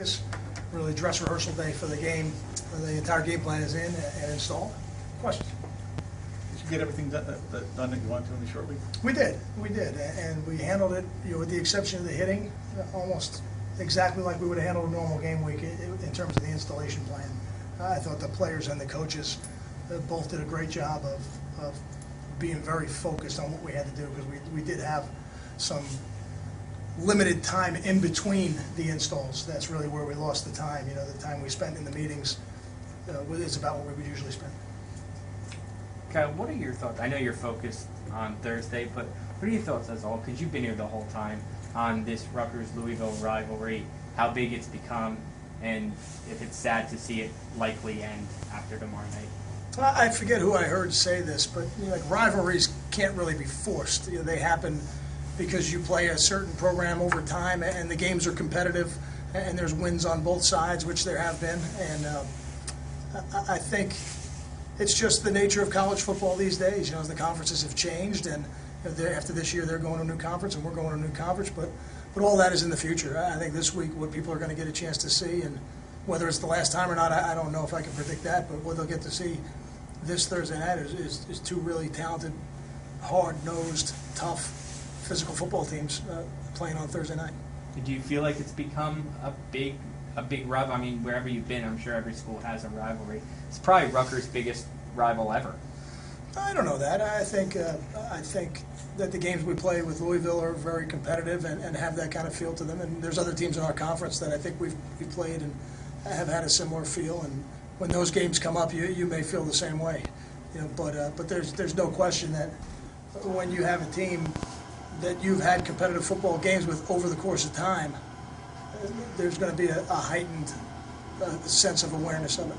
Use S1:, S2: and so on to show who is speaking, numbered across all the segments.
S1: This really dress rehearsal day for the game. The entire game plan is in and installed. Questions?
S2: Did you get everything done that you wanted to in the short week?
S1: We did, and we handled it, with the exception of the hitting, almost exactly like we would have handled a normal game week in terms of the installation plan. I thought the players and the coaches both did a great job of being very focused on what we had to do, because we did have some limited time in between the installs. That's really where we lost the time. The time we spent in the meetings is about what we would usually spend.
S3: Kyle, what are your thoughts? I know you're focused on Thursday, but what are your thoughts as all? Because you've been here the whole time on this Rutgers-Louisville rivalry, how big it's become, and if it's sad to see it likely end after tomorrow night.
S1: I forget who I heard say this, but like rivalries can't really be forced. They happen because you play a certain program over time, and the games are competitive, and there's wins on both sides, which there have been. And I think it's just the nature of college football these days. As the conferences have changed, and after this year they're going to a new conference, and we're going to a new conference. But all that is in the future. I think this week what people are going to get a chance to see, and whether it's the last time or not, I don't know if I can predict that. But what they'll get to see this Thursday night is two really talented, hard-nosed, tough, physical football teams playing on Thursday night.
S3: Do you feel like it's become a big rival? I mean, wherever you've been, I'm sure every school has a rivalry. It's probably Rutgers' biggest rival ever.
S1: I don't know that. I think that the games we play with Louisville are very competitive and have that kind of feel to them. And there's other teams in our conference that I think we've played and have had a similar feel. And when those games come up, you may feel the same way. But there's no question that when you have a team that you've had competitive football games with over the course of time, there's going to be a heightened sense of awareness of it.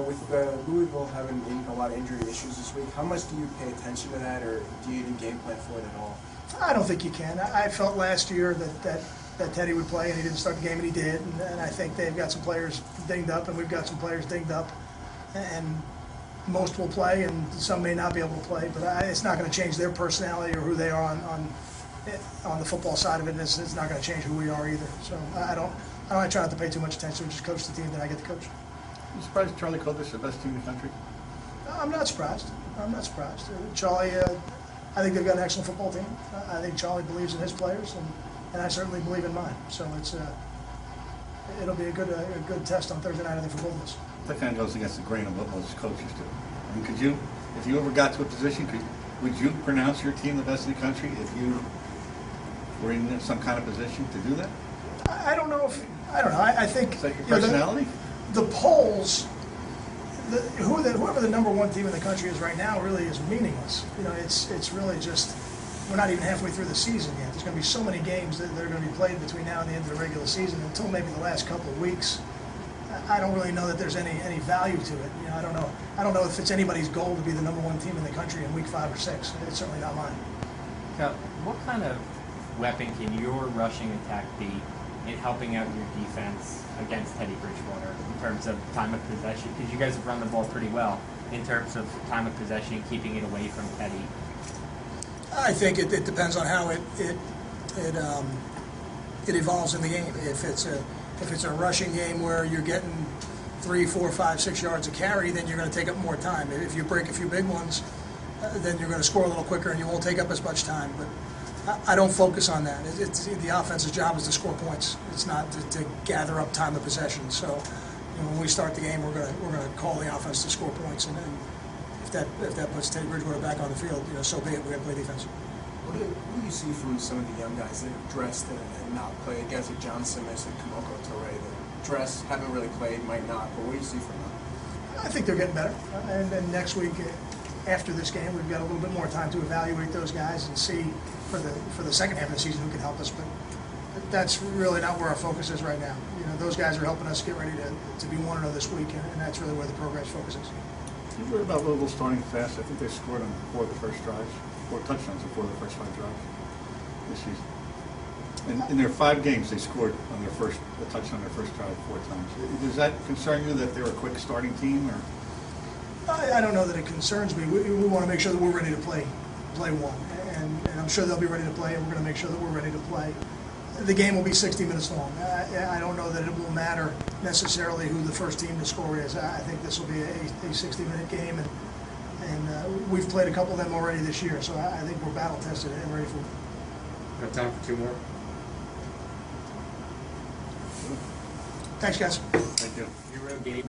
S4: With Louisville having a lot of injury issues this week, how much do you pay attention to that, or do you even game plan for it at all?
S1: I don't think you can. I felt last year that Teddy would play, and he didn't start the game, and he did. And I think they've got some players dinged up, and we've got some players dinged up. And most will play, and some may not be able to play. But it's not going to change their personality or who they are on the football side of it. And it's not going to change who we are either. So I try not to pay too much attention. Just coach the team that I get to coach.
S2: Are you surprised Charlie called this the best team in the country?
S1: I'm not surprised. Charlie, I think they've got an excellent football team. I think Charlie believes in his players, and I certainly believe in mine. So it'll be a good test on Thursday night, I think, for both of us.
S2: That kind of goes against the grain of what most coaches do. I mean, if you ever got to a position, would you pronounce your team the best in the country if you were in some kind of position to do that?
S1: I don't know. I think
S2: is that your personality?
S1: The polls, whoever the number one team in the country is right now, really is meaningless. It's really just, we're not even halfway through the season yet. There's going to be so many games that are going to be played between now and the end of the regular season until maybe the last couple of weeks. I don't really know that there's any value to it. I don't know if it's anybody's goal to be the number one team in the country in week 5 or 6. It's certainly not mine.
S3: Now, what kind of weapon can your rushing attack be in helping out your defense against Teddy Bridgewater in terms of time of possession? Because you guys have run the ball pretty well in terms of time of possession and keeping it away from Teddy.
S1: I think it depends on how it evolves in the game. If it's a rushing game where you're getting 3, 4, 5, 6 yards a carry, then you're going to take up more time. If you break a few big ones, then you're going to score a little quicker and you won't take up as much time. But I don't focus on that. The offense's job is to score points. It's not to gather up time of possession. So when we start the game, we're going to call the offense to score points, and if that puts Teddy Bridgewater back on the field, so be it. We're going to play defense.
S4: What do you see from some of the young guys that have dressed and not played? Guys like John Simmons and Kamoko Toure that dress, haven't really played, might not. But what do you see from them?
S1: I think they're getting better. And then next week, after this game, we've got a little bit more time to evaluate those guys and see for the second half of the season who can help us. But that's really not where our focus is right now. Those guys are helping us get ready to be 1-0 this week, and that's really where the program's focus is.
S2: You worried about Louisville starting fast? I think they scored on 4 of the first drives, 4 touchdowns in 4 of the first 5 drives this season. In their 5 games, they scored on a touchdown on their first drive 4 times. Does that concern you that they're a quick starting team, or?
S1: I don't know that it concerns me. We want to make sure that we're ready to play one, and I'm sure they'll be ready to play, and we're going to make sure that we're ready to play. the game will be 60 minutes long. I don't know that it will matter necessarily who the first team to score is. I think this will be a 60-minute game, and we've played a couple of them already this year, so I think we're battle tested and ready for it.
S5: Got time for two more?
S1: Thanks, guys.
S2: Thank you.
S3: Your road game.